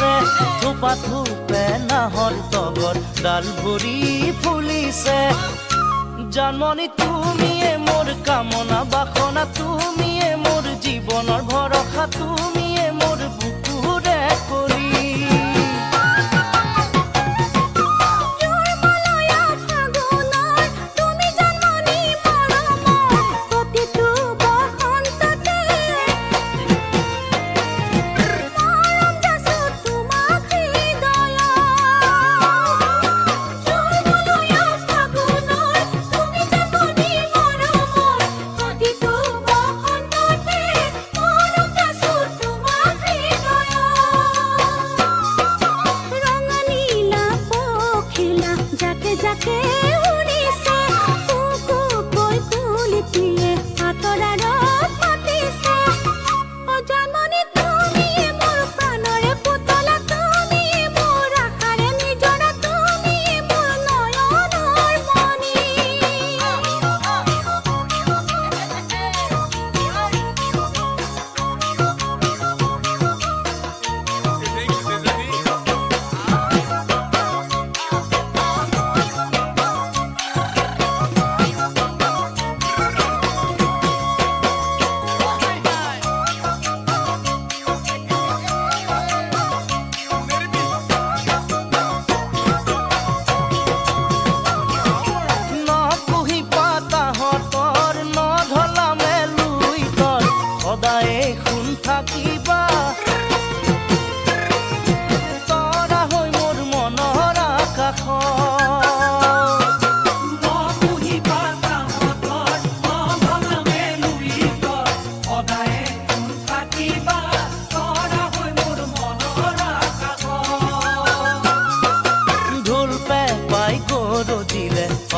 ফুলিছে থোপা থোপে নাহৰ তগৰ ডাল ভৰি ফুলিছে জানমণি তুমিয়ে মোৰ কামনা বাসনা তুমিয়ে মোৰ জীৱনৰ ভৰসা তুমিয়ে মোৰ বুকুৰে কৰি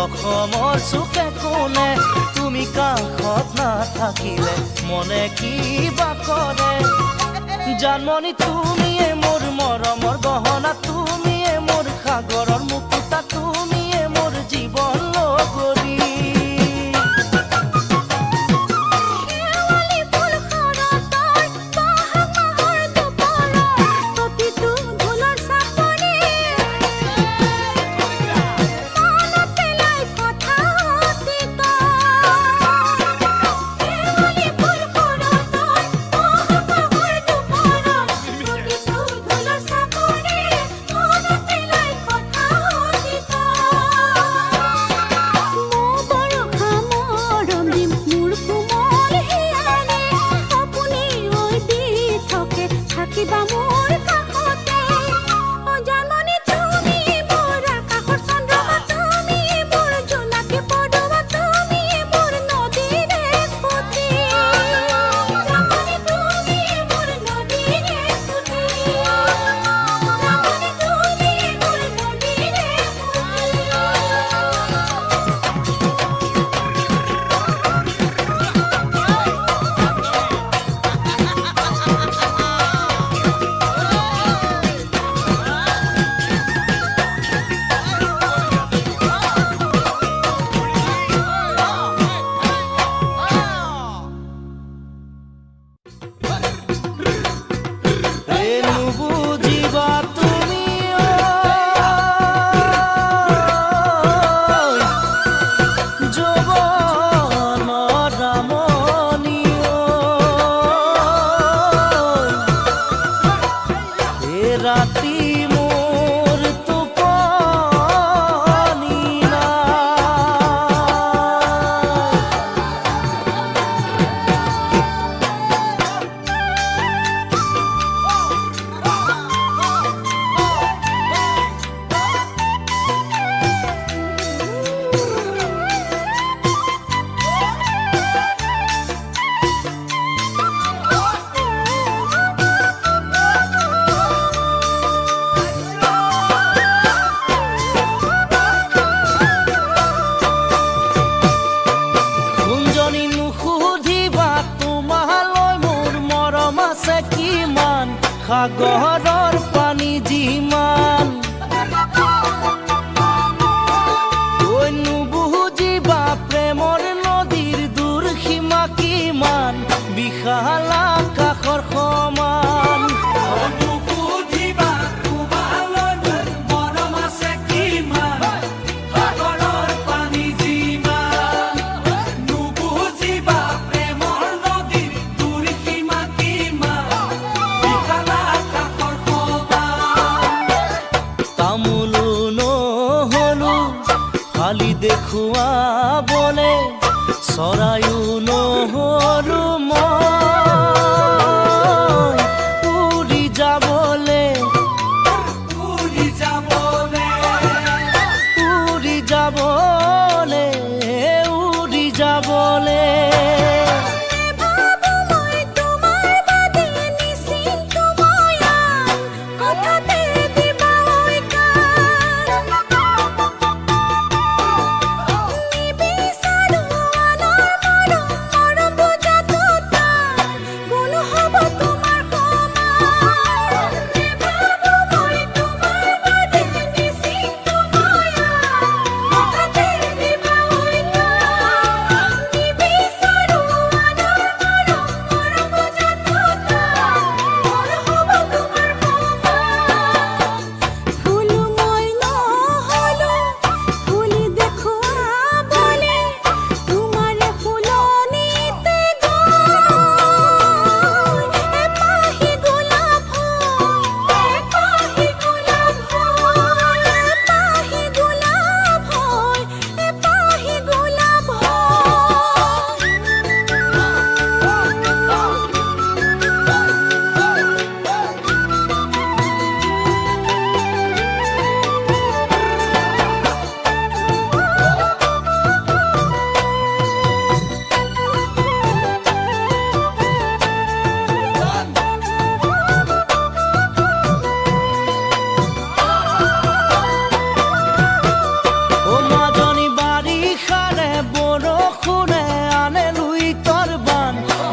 অসমৰ চুকে কোণে তুমি কাষত নাথাকিলে মনে কিবা কৰে জানমণি তুমিয়ে মোৰ মৰমৰ গহনা তুমিয়ে মোৰ সাগৰৰ মুকুতা তুমিয়ে মোৰ জীৱন লগৰী সাগৰৰ পানী যিমান নুবুজিবা প্ৰেমৰ নদীৰ দূৰ সীমা কিমান বিশাল আকাশৰ সমান নুবুজিবা চৰায়ো নহৰু মই উৰি যাবলে উৰি যাবলে উৰি যাবলে উৰি যাবলে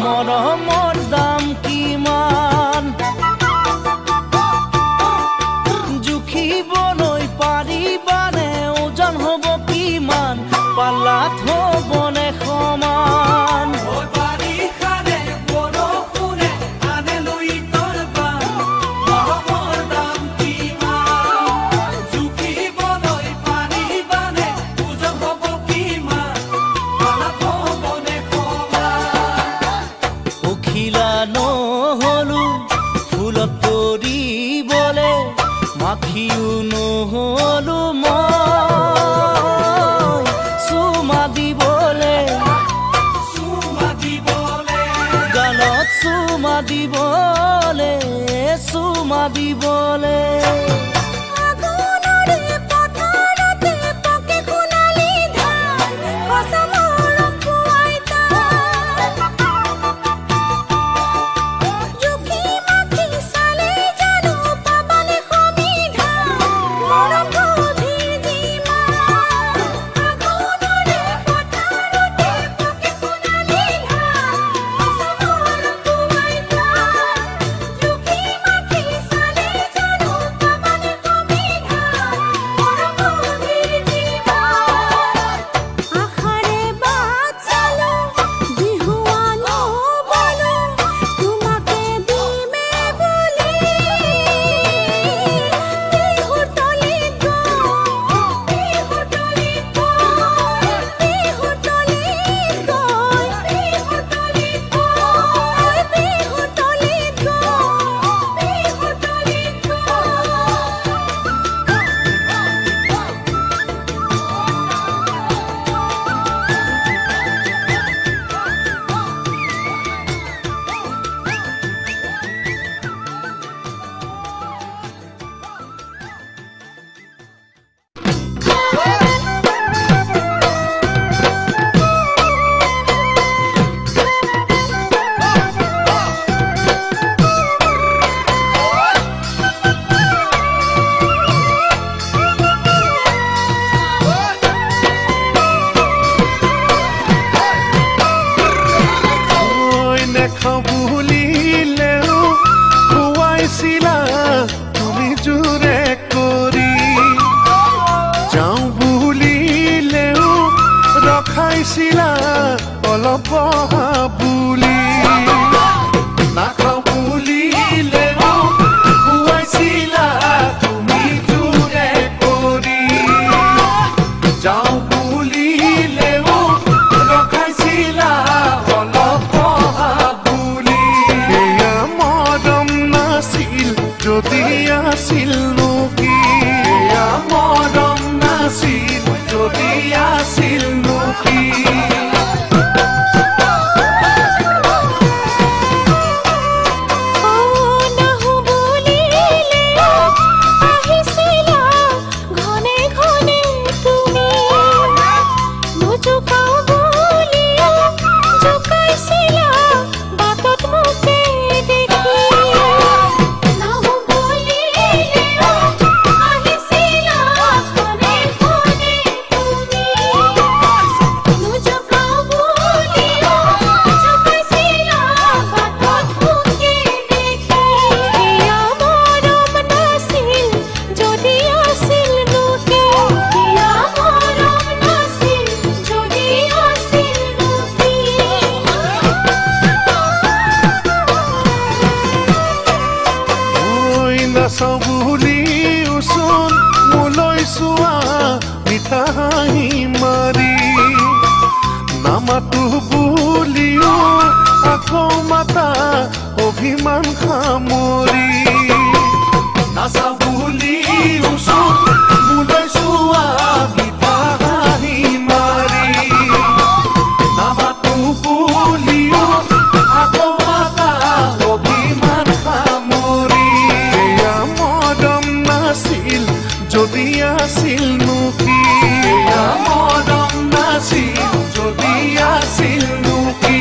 মৰমৰ দাম কিমান জুখিবলৈ পাৰিবানে ওজন হ'ব কিমান পাল্লাত হ'বনে সমান নহলো ফুলত পৰিবলে মাখিও নহলো মই চুমা দিবলে গালত চুমা দিবলে চুমা দিবলে অলপ বুলি নাখাওঁ বুলিলেও খুৱাইছিলা তুমি জোৰে কৰি যাওঁ বুলিলেও ৰখাইছিলা অলপ বুলি সেয়া মৰম নাছিল যদি আছিল কি সেয়া মৰম নাছিল যদি আছিল কি অভিমান সামৰি নাচাওঁ বুলি ওচৰ মোলৈ চোৱা বিধা হাঁহি মাৰি নামাতো বুলিও আকৌ মাতা অভিমান সামৰি এয়া মৰম নাছিল যদি আছিলনো কি এয়া মৰম নাছিল যদি আছিলনো কি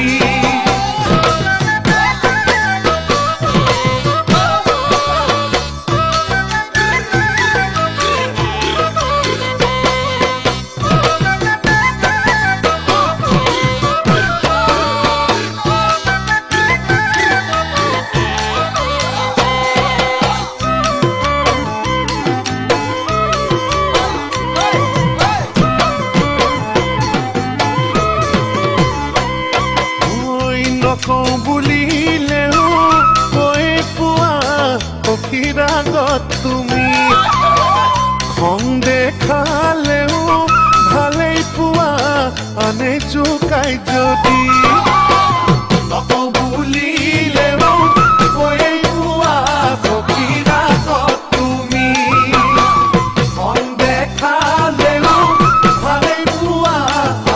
নকওঁ বুলিলেও কৈ পোৱা সখীৰ আগত তুমি খং দেখালেও ভালেই পোৱা আনে জোকাই যদি নকওঁ বুলিলেও কৈ পোৱা সখীৰ আগত তুমি খং দেখালেও ভালেই পোৱা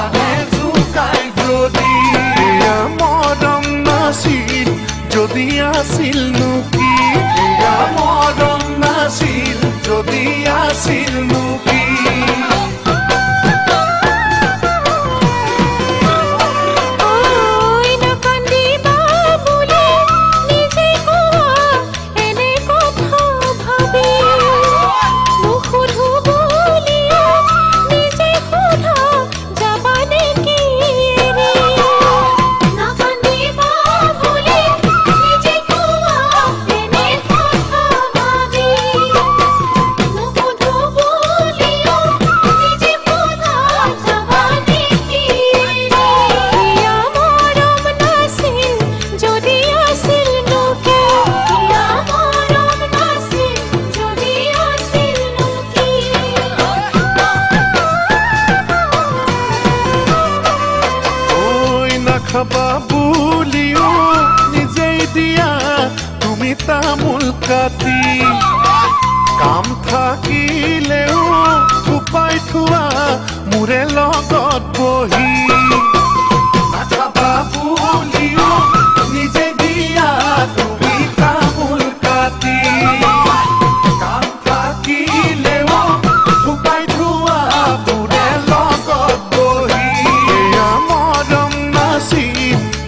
আনে জোকাই যদি যদি আছিলনো কি এয়া মৰম নাছিল যদি আছিলনো কি খাবা বুলিও নিজেই দিয়া তুমি তামোল কাটি কাম থাকিলেও থুপাই থোৱা মোৰে লগত বহি নাখাবা বুলিও নিজে দিয়া তুমি তামোল কাটি কাম থাকিলেও থুপাই থোৱা মোৰে লগত বহি এয়া মৰম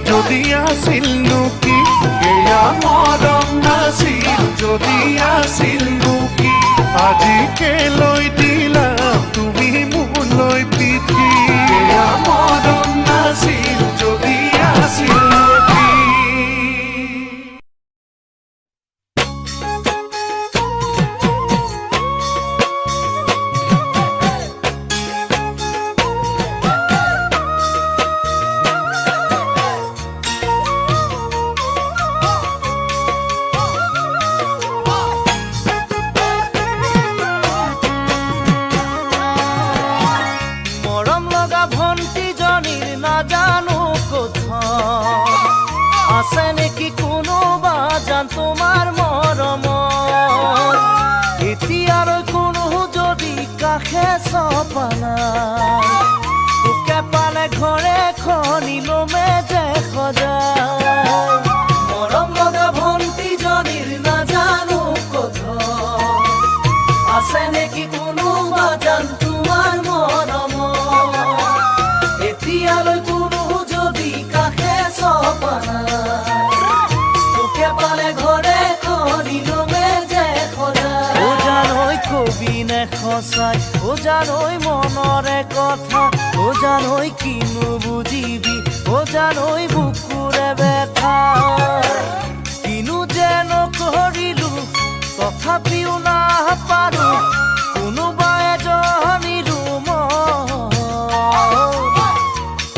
যদি আছিলনো কি এয়া মৰম নাছিল যদি আছিলনো কি আজি কেলৈ দিলা তুমি মোলৈ পিঠি এয়া মৰম নাছিল যদি আছিলনো কি আছে নেকি কোনোবা জান তোমাৰ মৰমত এতিয়ালৈ কোনো যদি কাষে চপানা তোকে পালে ঘৰে খনিলমে যে সজায় মৰম লগা ভণ্টিজনীৰ নাজানো কথা আছে নেকি কোনোবা জান তোমাৰ মৰমত এতিয়ালৈ কোনো যদি কাষে চপানা তোকে পালে ঘৰে খনিলমে যে সজায় ও জানৈ কবি নে সঁচাই ও জানৈ মনৰে কথা ও জানৈ কিনো বুজিবি ও জানৈ বুকুৰে ব্যথা কিনো যে নকৰিলো তথাপিও নাপাৰো কোনোবা এজনীৰো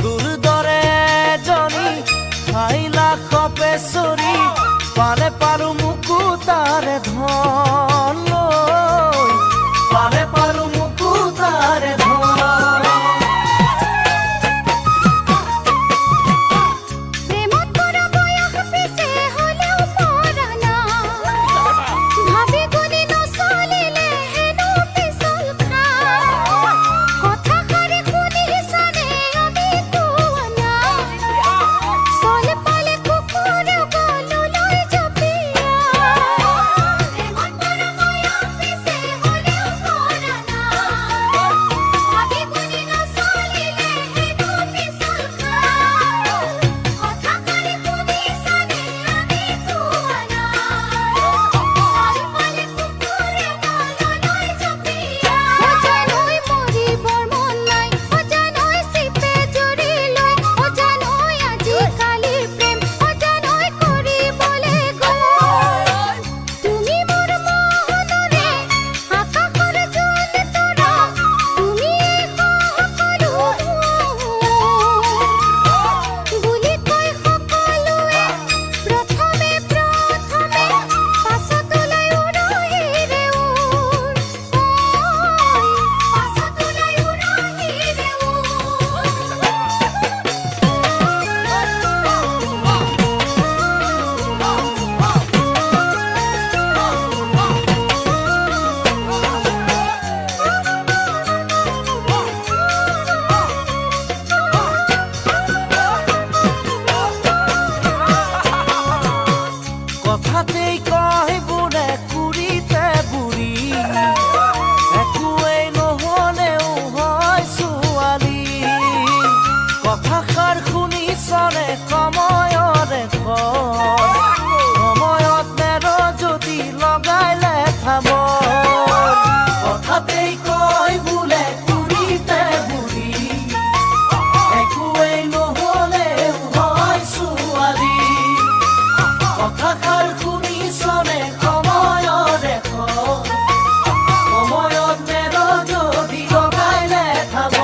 তোৰ দৰে এজনী খাই লাখ পেচৰি পালে পাৰো মোকো তাৰে ধন লৈ পালে পাৰো মোকো তাৰে ধন প্ৰেমত পৰা বয়স পিছে হলেও কথাষাৰ শুনিছনে সময়ৰ এখন সময়ত মেৰ যদি লগাইলে থাব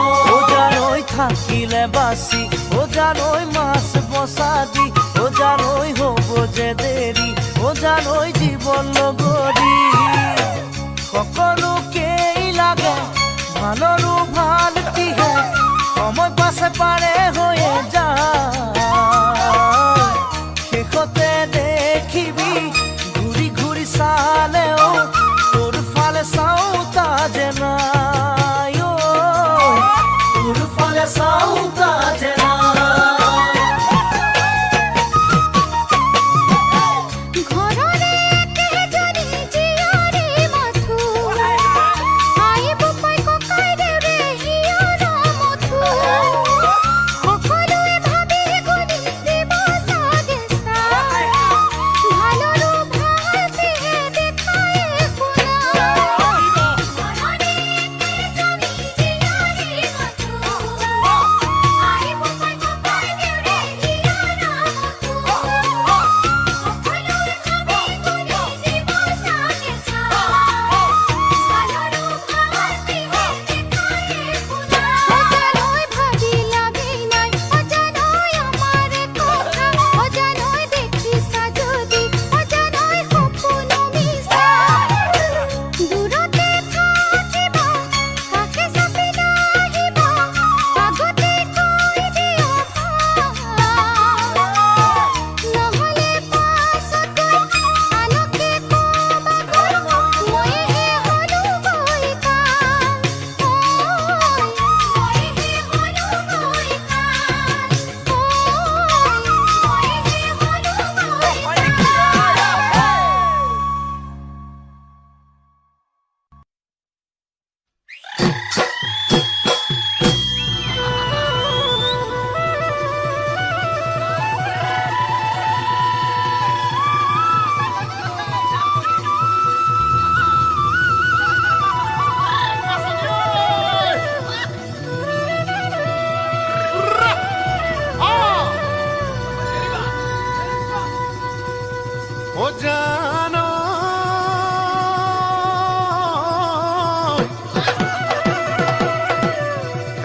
জানৈ থাকিলে বাচি জানৈ মাছ বচা দি জানৈ হ'ব যে দেৰি জানৈ জীৱন লগৰী সকলোকেই লাগে ভালৰো ভাল কিহে সময় পাছে পাৰে হৈয়ে যায় শেষতে দেখিবি ঘূৰি ঘূৰি চালেও তোৰ ফালে চাওঁতা যে নাই তোৰ ফালে চাওঁতা যে নাই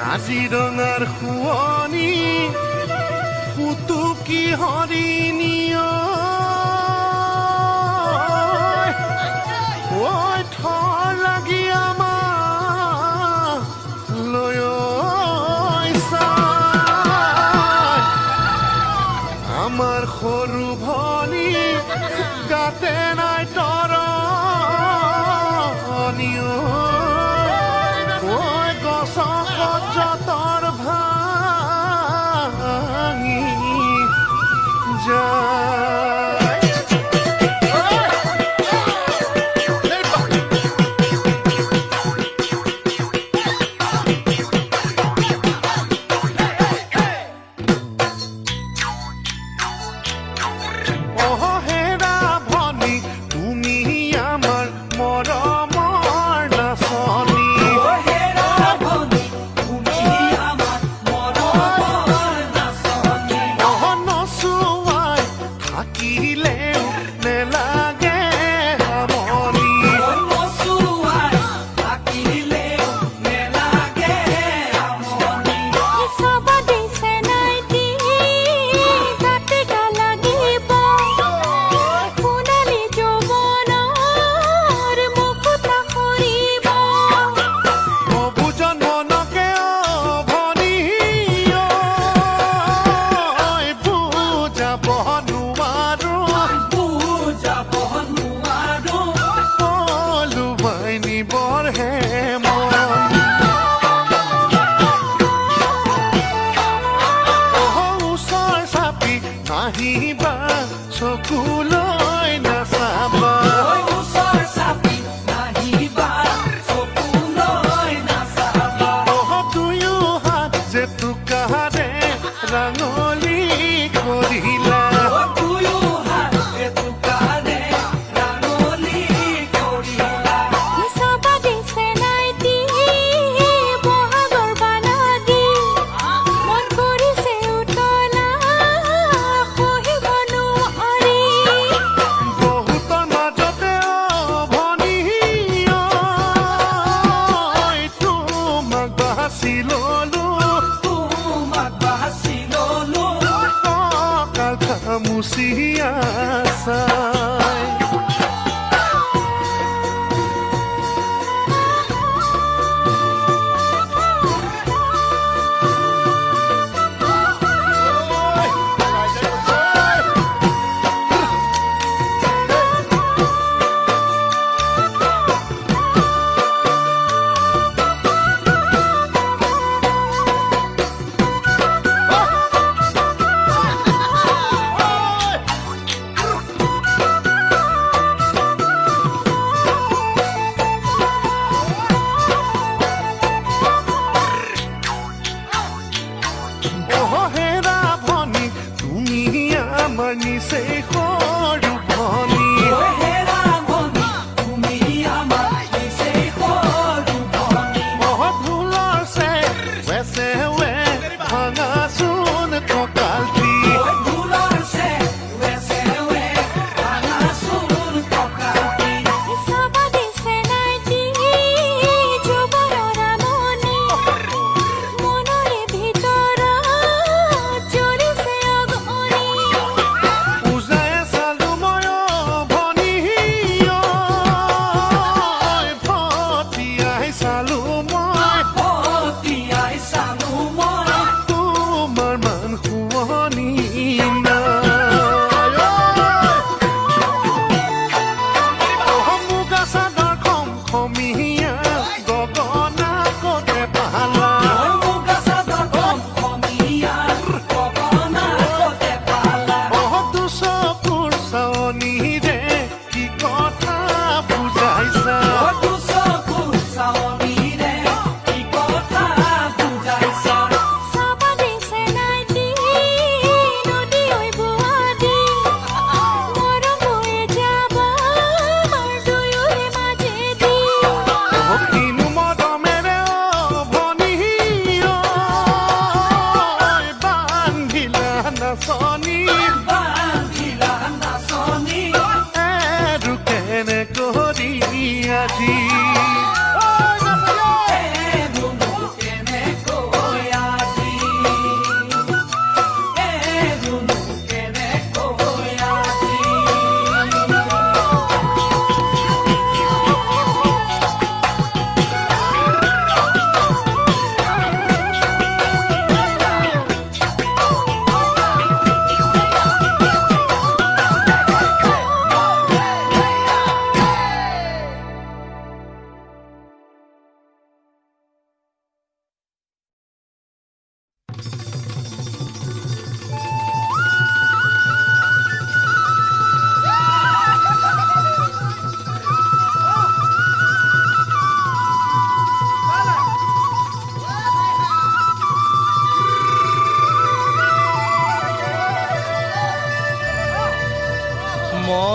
কাজিৰঙাৰ শুৱনি ফুটুকি হৰিণীয় ঐ থৰ লাগি আমাৰ লৈ আমাৰ সৰু ভনী গাতে নাই তৰণীয় যতৰ ভাঙি যায় হেৰা ভনী তুমি আমাৰ মৰমৰ নাচনী যাব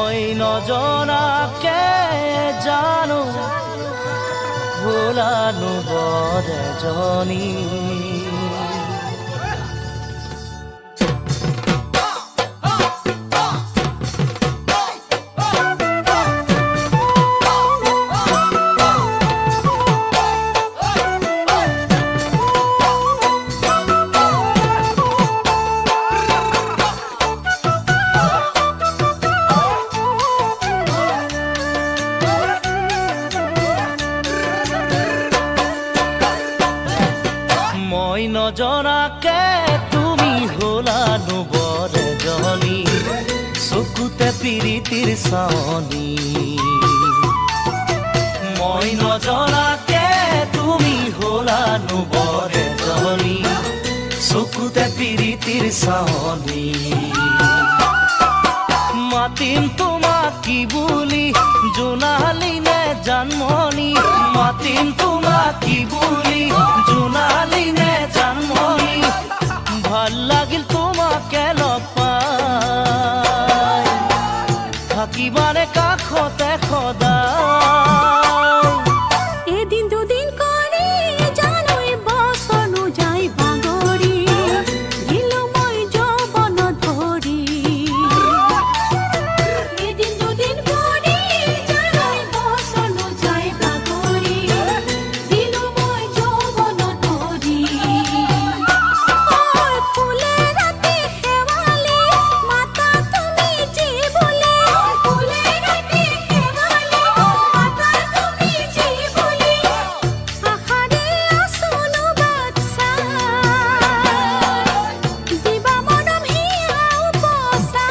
মই নজনাকে জানো ভোলানো বৰ এজনী মই নজনাকে তুমি হলানো বৰ এজনী চকুতে পিৰিতিৰ চাৱনী মই নজনাকে তুমি হলানো বৰ এজনী চকুতে পিৰিতিৰ চাৱনী মাতিম তোমাক কি বুলি জোনালী নে জানমণি মাতিম তোমাক কি বুলি জোনালী নে জানমণি ভাল লাগিল তোমাকে লগ পাই থাকিবানে কাষতে সদায় এদিন দুদিন কৰি জানুৱাৰী বছৰনো যাই বাগৰি দিলো মই যৌৱন ধৰি এদিন দুদিন কৰি জানুৱাৰী বছৰনো যাই বাগৰি দিলো মই যৌৱন ধৰি ফুলে ৰাতি শেৱালি মাতা তুমি যি বুলি ফুলে ৰাতি শেৱালি মাতা তুমি যি বুলি আশাৰে আছোনো বাচ্চা দিবা মনম হিয়াও পচা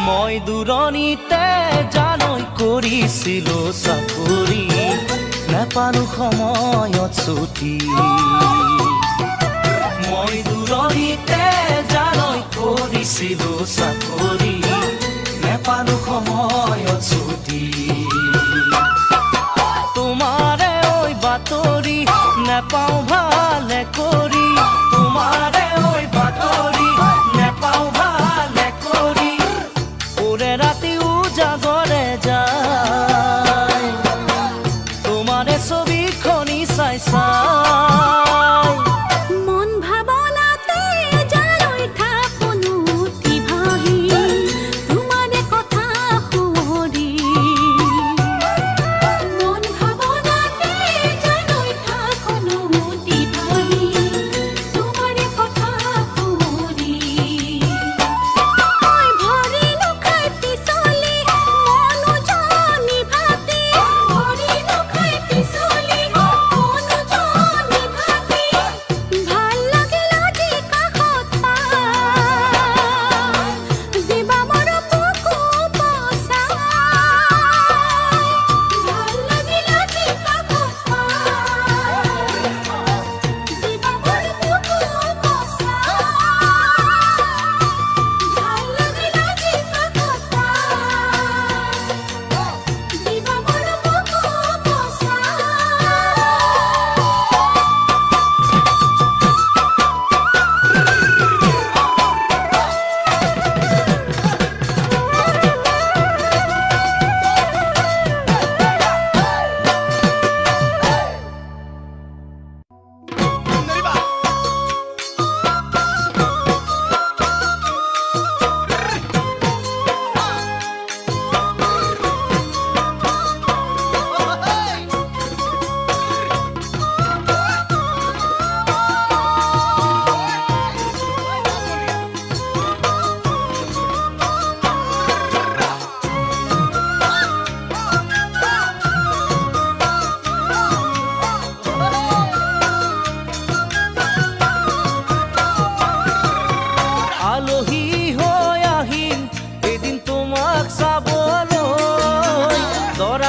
মই দূৰণিতে জানৈ কৰিছিলো চাকৰি নাপালো সময়ত ছুটি মই দূৰণিতে জানৈ কৰিছিলো চাকৰি নাপালো সময়ত ছুটি তোমাৰে ঐ বাতৰি নেপাওঁ ভালে কৰি তোমাৰে ঐ বাতৰি নেপাওঁ ভালে কৰি ওৰে ৰাতি উজাগৰে যায় তোমাৰে ছবিখনি চাই চাই মন ভাবনাতে জানুৱাৰী থাকোনো উঠি ভাহি তোমাৰে কথা শুৱৰি মন ভাবনাতে জানুৱাৰী থাকোনো উঠি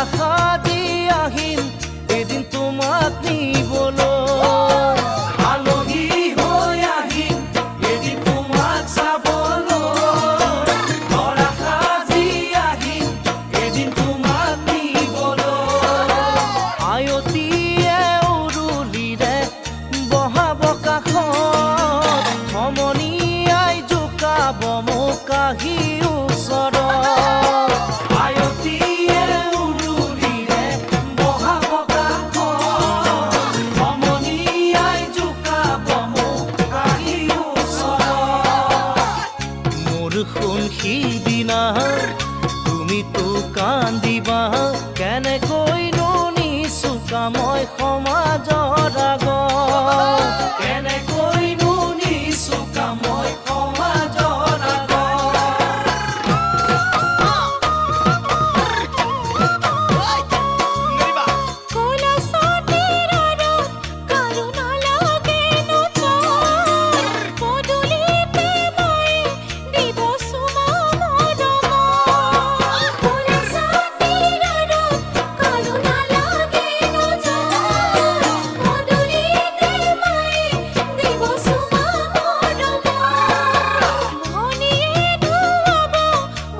আশা দি আহিম এদিন তোমাক নিবলৈ আলহী হৈ আহিম এদিন তোমাক চাবলৈ ঘৰ আশা দি আহিম এদিন তোমাক নিবলৈ আয়তীয়ে উৰুলিৰে বহাব কাষত সমনীয়াই জোকাব মোক আহি ওচৰত আয়তীয়ে উৰুলিৰে বহাব কাষত সমনীয়াই জোকাব মোক আহি ওচৰত মোৰ শুন সিদিনা তুমিতো কান্দিবা কেনেকৈনো নিচুকা মই সমাজৰ আগত কেনেকৈনো নিচুকা মই সমাজৰ আগত কলচতীৰ ৰ'দত কাৰুণা লাগে নচৰ পদূলিতে মই দিব চুমা মৰমৰ কলচতীৰ ৰ'দত কাৰুণা লাগে নচৰ পদূলিতে মই দিব চুমা মৰমৰ ভনীয়ে ধুৱাব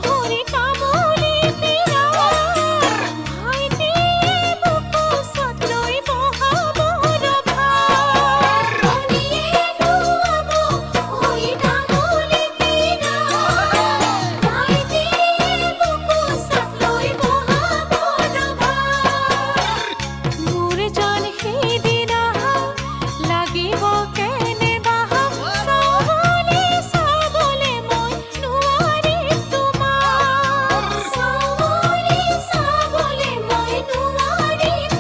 ভৰি তামুলী পিৰা ভাইটিয়ে বুকু চত লৈ বহাব ৰভা ভনীয়ে ধুৱাব ভৰি তামুলী পিৰা ভাইটিয়ে বুকু চত লৈ বহাব ৰভা মোৰ জান সিদিনা লাগিব কেনেবা চাবলে চাবলে মই নোৱাৰিম তোমাক চাবলে চাবলে মই নোৱাৰিম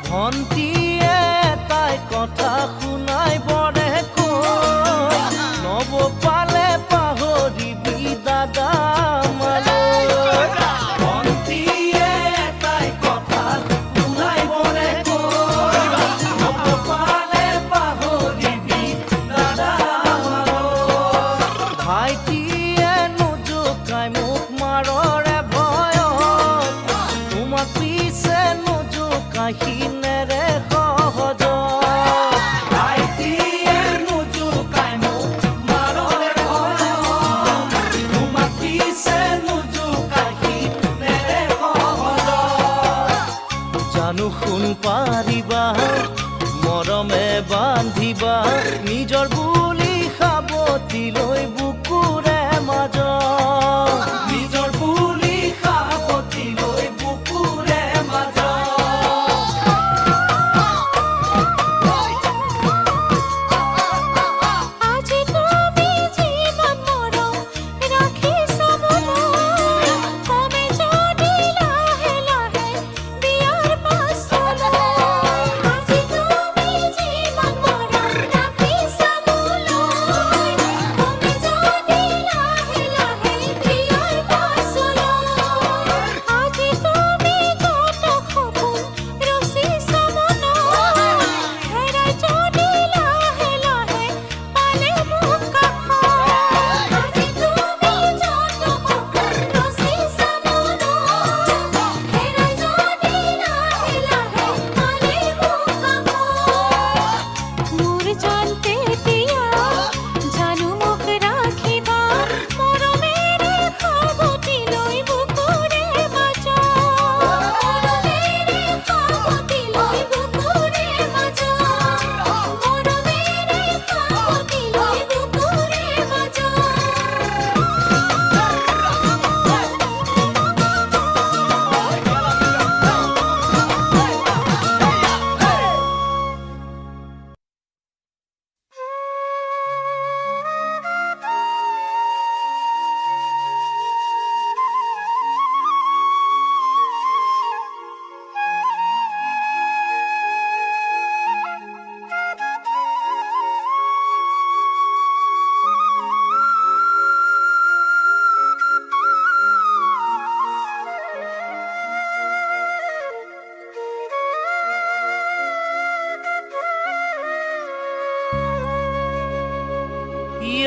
ভন্টিয়ে তাই কথা শুনাই বৰে কৈ নব পালে পাহৰিবি দাদা মালৈ ভন্টিয়ে তাই কথা শুনাই বৰে কৈ নব পালে পাহৰিবি দাদা মালৈ ভাইটিয়ে নোজোকাই মোক মাৰৰে ভয়ত তোমাক পিছে নোজোকাই সিনেৰে সহজ ভাইটিয়ে নোজোকাই মোক মাৰৰে ভয়ত তোমাক পিছে নোজোকাই সিনেৰে সহজ জানো শুন পাৰিবা মৰমে বান্ধিবা নিজৰ বুলি সাৱটি লৈ বুকুৰে মাজত নিজৰ বুলি সাৱটি লৈ বুকুৰে মাজত আজি তুমি যিমান মৰম ৰাখিছা মনত কমে যদি লাহে লাহে বিয়াৰ পাছলৈ আজি তুমি যিমান মৰম ৰাখিছা মনত কমে যদি লাহে লাহে বিয়াৰ পাছলৈ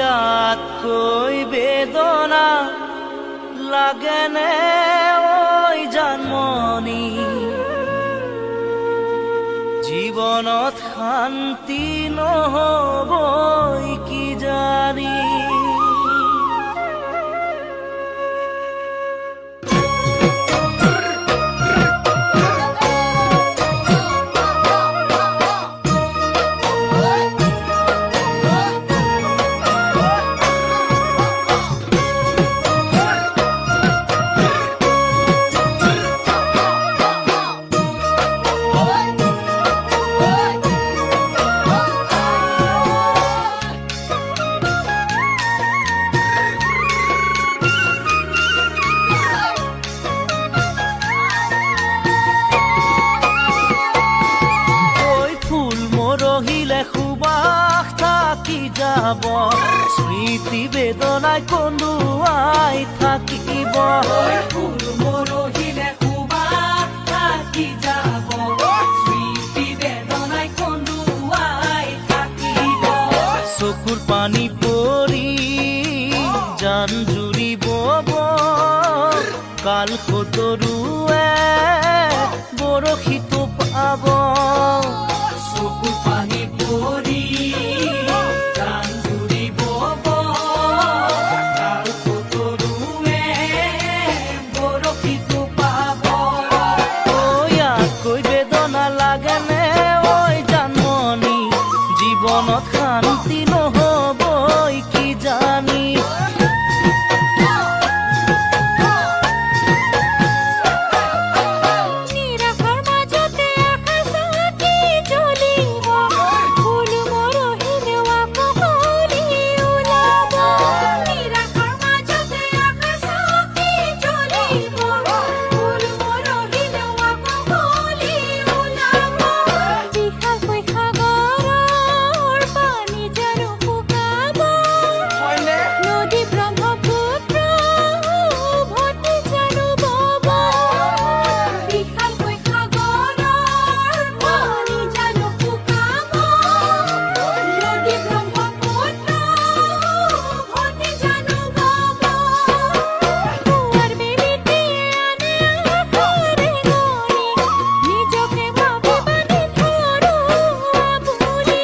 ইয়াতকৈ বেদনা লাগেনে ঐ জানমণি জীৱনত শান্তি নহ'বই কি জানি সুবাস থাকি যাব স্মৃতি বেদনায় কন্দুৱাই থাকিব ফুল মৰহিলে সুবাস থাকি যাব স্মৃতি বেদনাই কন্দুৱাই থাকিব চকুৰ পানী পৰি জান জুৰিব কাল সতৰুৱে বৰশীটো পাব চকুৰ পানী পৰি জান জুৰিব কাল সতৰুৱে বৰশীটো পাব ইয়াতকৈ বেদনা লাগেনে ঐ জানমণি জীৱনত শান্তি নহ'বই কি জানি নিৰাশাৰ মাজতে আকাশ চাকি জ্বলিব ফুল মৰহিলে আকৌ কুঁৱলী ওলাব নিৰাশাৰ মাজতে আকাশ চাকি জ্বলিব ফুল মৰহিলে আকৌ কুঁৱলী ওলাব বিশালকৈ সাগৰৰ পানী জানো শুকাব নদী ব্ৰহ্মপুত্ৰ উভতি জানো বব বিশালকৈ সাগৰৰ পানী জানো শুকাব নদী ব্ৰহ্মপুত্ৰ উভতি জানো বব কুঁৱাৰ বেলিতে আনে আশাৰে গনি নিজকে ভাবি বান্ধি ধৰো আপুনি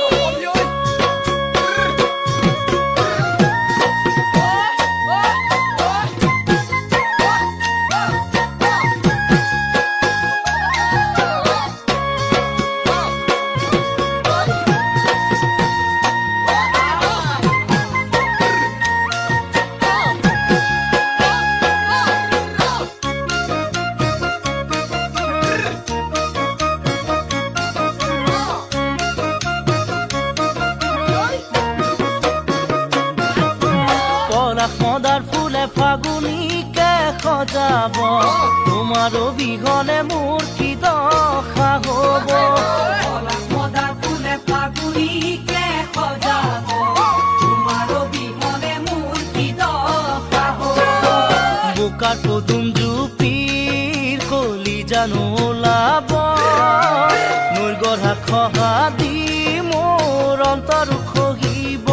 পলাশ মদাৰ ফুলে ফাগুনীকে সজাব তোমাৰ অবিহনে মোৰ কি দশা হ'ব পলাশ মদাৰ ফুলে ফাগুনীকে সজাব তোমাৰ অবিহনে মোৰ কি দশা হ'ব বোকাৰ পদুম জুপিৰ কলি জানো ওলাব নৈৰ গঢ়া খহা দি মোৰ অন্তৰ খহিব